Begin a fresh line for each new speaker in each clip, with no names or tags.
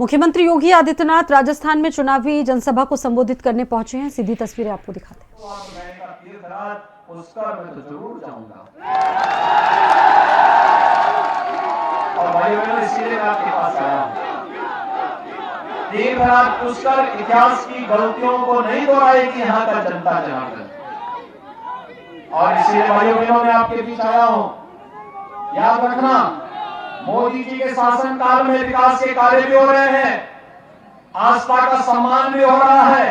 मुख्यमंत्री योगी आदित्यनाथ राजस्थान में चुनावी जनसभा को संबोधित करने पहुंचे हैं। सीधी तस्वीरें आपको दिखाते हैं।
पुष्कर में तो जरूर जाऊंगा और भाइयों बहनों इसीलिए मैं आपके पास आया हूं। तीर्थराज पुष्कर इतिहास की गलतियों को नहीं दोहराएगी यहाँ का जनता जनार्दन, और इसलिए भाइयों बहनों मैं आपके बीच आया हूं। याद रखना, मोदी जी के शासनकाल में विकास के कार्य भी हो रहे हैं, आस्था का सम्मान भी हो रहा है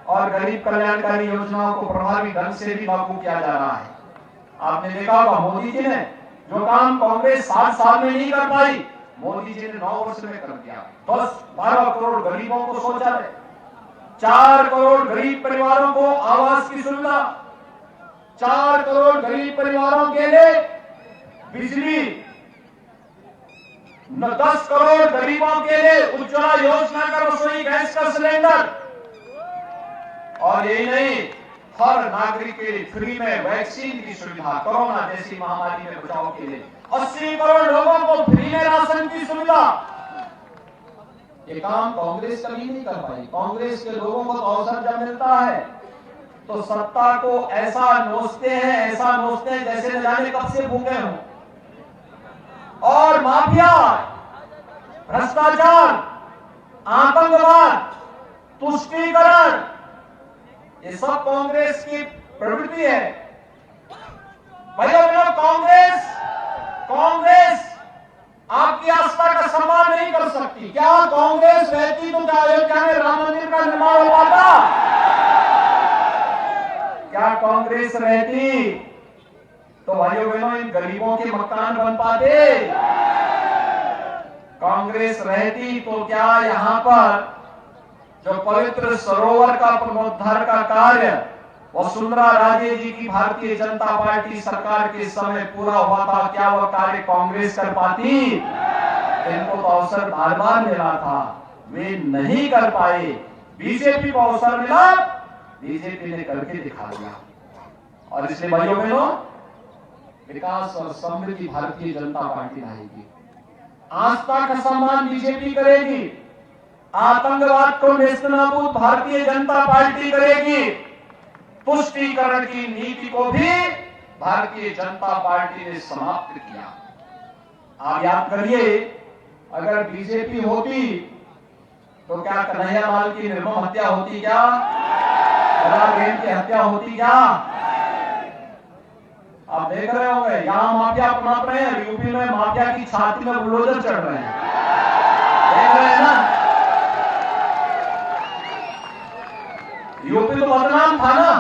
और गरीब कल्याणकारी योजनाओं को प्रभावी ढंग से भी लागू किया जा रहा है। आपने देखा होगा मोदी जी ने जो काम कांग्रेस 7 साल में नहीं कर पाई, मोदी जी ने 9 वर्ष में कर दिया। 10-12 करोड़ गरीबों को शौचालय, 4 करोड़ गरीब परिवारों को आवास की सुविधा, 4 करोड़ गरीब परिवारों के लिए बिजली, 10 करोड़ गरीबों के लिए उज्ज्वला योजना का रसोई गैस का सिलेंडर, और यही नहीं, हर नागरिक के लिए फ्री में वैक्सीन की सुविधा, कोरोना जैसी महामारी में बचाव के लिए 80 करोड़ लोगों को फ्री में राशन की सुविधा। ये काम कांग्रेस कभी नहीं कर पाई। कांग्रेस के लोगों को तो अवसर जब मिलता है तो सत्ता को ऐसा नोचते हैं जैसे न जाने कब से भूखे हों। और माफिया, भ्रष्टाचार, आतंकवाद, तुष्टीकरण, ये सब कांग्रेस की प्रवृत्ति है। भाइयों बहनों, कांग्रेस आपकी आस्था का सम्मान नहीं कर सकती। क्या कांग्रेस रहती तो क्या अयोध्या में राम मंदिर का निर्माण हो पाता? क्या कांग्रेस रहती तो भाइयों बहनों इन गरीबों के मकान बन पाते? कांग्रेस रहती तो क्या यहां पर जो पवित्र सरोवर का पुनरुद्धार का कार्य वसुंधरा राजे जी की भारतीय जनता पार्टी सरकार के समय पूरा हुआ था, क्या वह कार्य कांग्रेस कर पाती? इनको तो अवसर बार बार मिला था, वे नहीं कर पाए। बीजेपी को अवसर मिला, बीजेपी ने करके दिखा दिया। और इसलिए भाइयों बहनों, विकास और समृद्धि भारतीय जनता पार्टी लाएगी, आस्था का सम्मान बीजेपी करेगी, आतंकवाद को नेस्तनाबूद भारतीय जनता पार्टी करेगी, तुष्टीकरण की नीति को भी भारतीय जनता पार्टी ने समाप्त किया। आप याद करिए, अगर बीजेपी होती तो क्या कन्हैयालाल की निर्मम हत्या होती? क्या बहन की हत्या होती? क्या आप देख रहे होंगे यहां माफिया पनप रहे हैं, यूपी में माफिया की छाती में बुलडोजर चढ़ रहे हैं, देख रहे हैं ना? यूपी तो बदनाम था ना,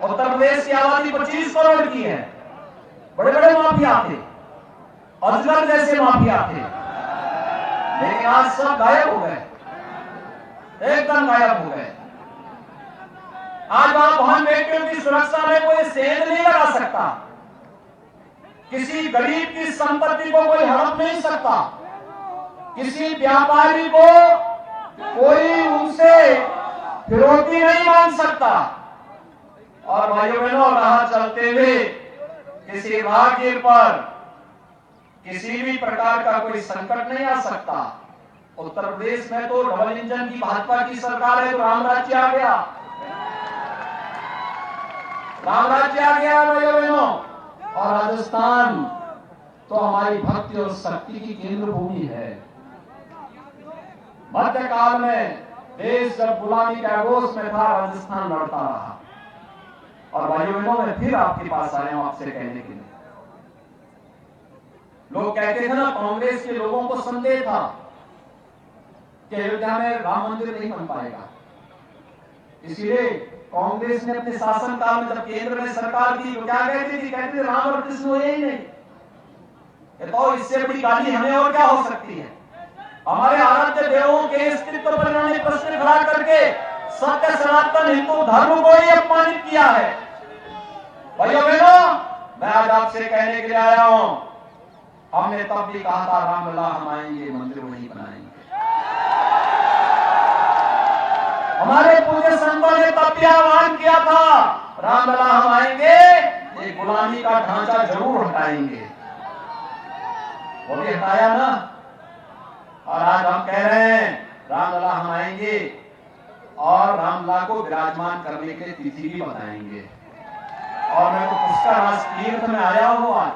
उत्तर प्रदेश की आबादी 25 करोड़ की है, बड़े बड़े माफिया थे, अजगर जैसे माफिया थे, लेकिन आज सब गायब हो गए, एकदम गायब हो गए। आज वहां बहन बेटियों की सुरक्षा में कोई सेंध नहीं लगा सकता, किसी गरीब की संपत्ति को कोई हड़प नहीं सकता, किसी व्यापारी को कोई उनसे फिरौती नहीं मांग सकता। और भाइयों बहनों, राह चलते हुए किसी राहगीर पर किसी भी प्रकार का कोई संकट नहीं आ सकता। उत्तर प्रदेश में तो डबल इंजन की भाजपा की सरकार है, तो राम राज्य आ गया, राम राज्य आ गया भाइयों बहनों। और राजस्थान तो हमारी भक्ति और शक्ति की केंद्र भूमि है। मध्यकाल में देश जब गुलामी के आगोश में था, राजस्थान लड़ता रहा। और भाइयों बहनों, मैं फिर आपके पास आया हूं आपसे कहने के लिए, लोग कहते थे ना, कांग्रेस के लोगों को संदेह था कि अयोध्या में राम मंदिर नहीं बन पाएगा, इसलिए कांग्रेस ने अपने शासनकाल में जब केंद्र में सरकार थी तो क्या कहती थी? कहती थी राम और कृष्ण हुए ही नहीं। तो इससे बड़ी गाली हमें और क्या हो सकती है? हमारे आराध्य देवों के अस्तित्व पर इन्होंने प्रश्न खड़ा करके सत्य सनातन हिंदू धर्म को ही अपमानित किया है। भाइयों बहनों, मैं आज आपसे कहने के लिए आया हूं, हमने तब भी कहा था रामलला हम आएंगे, मंदिर वहीं बनाएंगे। हमारे पूज्य संतों ने तब भी आह्वान किया था, रामलला हम आएंगे, ये गुलामी का ढांचा जरूर हटाएंगे। वो भी हटाया ना। और आज हम कह रहे हैं रामलला हम आएंगे और रामलला को विराजमान करने के तिथि भी बताएंगे। और मैं तो पुष्कर राज तीर्थ में आया हूं आज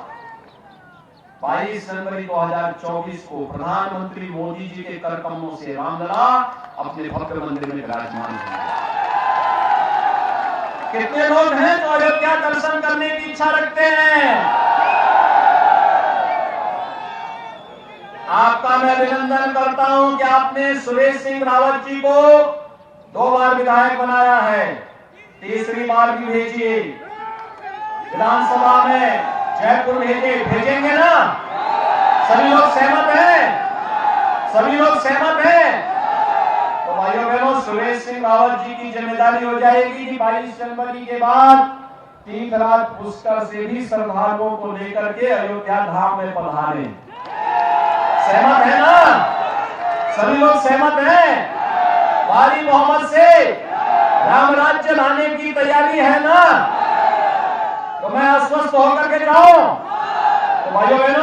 22 जनवरी 2024 को प्रधानमंत्री मोदी जी के कर कमलों से रामलला अपने भव्य मंदिर में विराजमान होंगे। कितने लोग हैं जो अयोध्या दर्शन करने की इच्छा रखते हैं? आपका मैं अभिनंदन करता हूं कि आपने सुरेश सिंह रावत जी को 2 बार विधायक बनाया है, तीसरी बार भी भेजिए विधानसभा में, जयपुर भेजेंगे ना? सभी लोग सहमत हैं? सभी लोग सहमत हैं? तो भाइयों बहनों, सुरेश सिंह रावत जी की जिम्मेदारी हो जाएगी कि 22 जनवरी के बाद तीर्थराज पुष्कर से भी श्रद्धालुओं को लेकर के अयोध्या धाम में पधारे। सहमत है ना? सभी लोग सहमत हैं? भारी बहुमत से राम राज्य लाने की तैयारी है ना? तो मैं आश्वस्त होकर के जाऊं? तो भाइयों बहनों